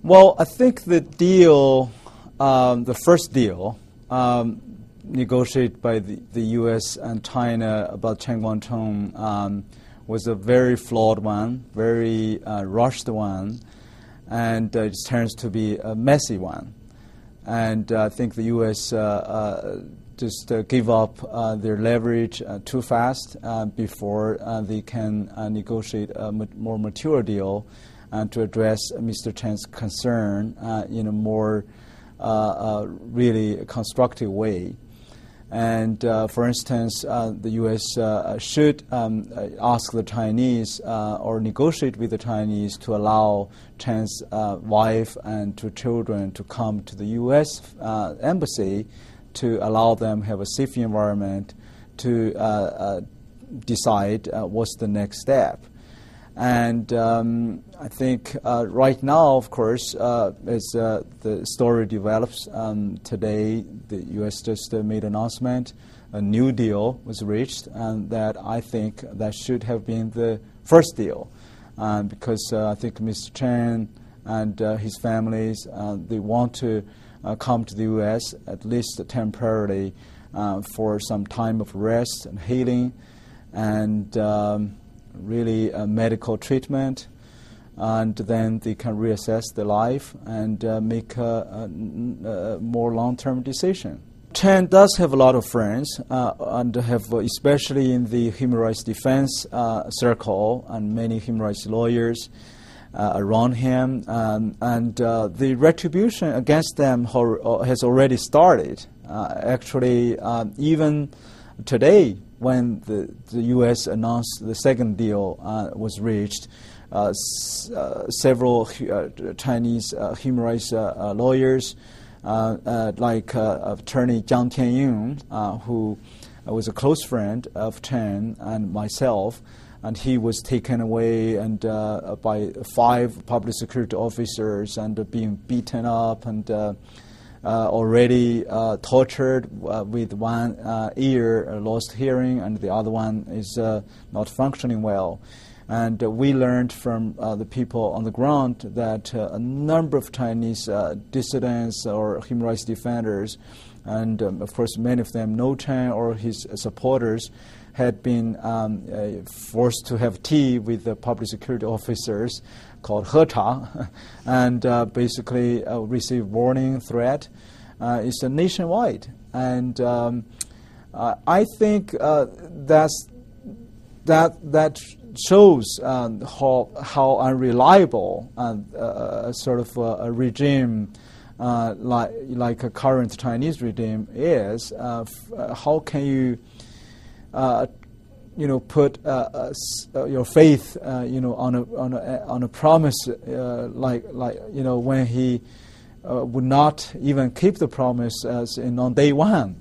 Well, I think the deal, the first deal, negotiated by the U.S. and China about Chen Guangcheng was a very flawed one, very rushed one, and it turns to be a messy one. And I think the U.S. just gave up their leverage too fast before they can negotiate a more mature deal to address Mr. Chen's concern in a more really constructive way. And for instance, the U.S. should ask the Chinese or negotiate with the Chinese to allow Chen's wife and two children to come to the U.S. Embassy to allow them have a safe environment to decide what's the next step. And I think right now, of course, as the story develops, today the U.S. just made an announcement, a new deal was reached, and that I think that should have been the first deal, because I think Mr. Chen and his families, they want to come to the U.S. at least temporarily for some time of rest and healing, and really medical treatment, and then they can reassess their life and make a more long-term decision. Chen does have a lot of friends, and have, especially in the human rights defense circle, and many human rights lawyers around him, and the retribution against them has already started. Actually, even today, when the U.S. announced the second deal was reached, several Chinese human rights lawyers, like attorney Jiang Tianying, who was a close friend of Chen and myself, and he was taken away and by 5 public security officers and being beaten up and already tortured with one ear lost hearing, and the other one is not functioning well. And we learned from the people on the ground that a number of Chinese dissidents or human rights defenders, and of course many of them know Chen or his supporters, had been forced to have tea with the public security officers called he cha, and basically receive warning, threat. It's nationwide, and I think that shows how unreliable sort of a regime like a current Chinese regime is. How can you put your faith, on a promise, like when he would not even keep the promise as on day one.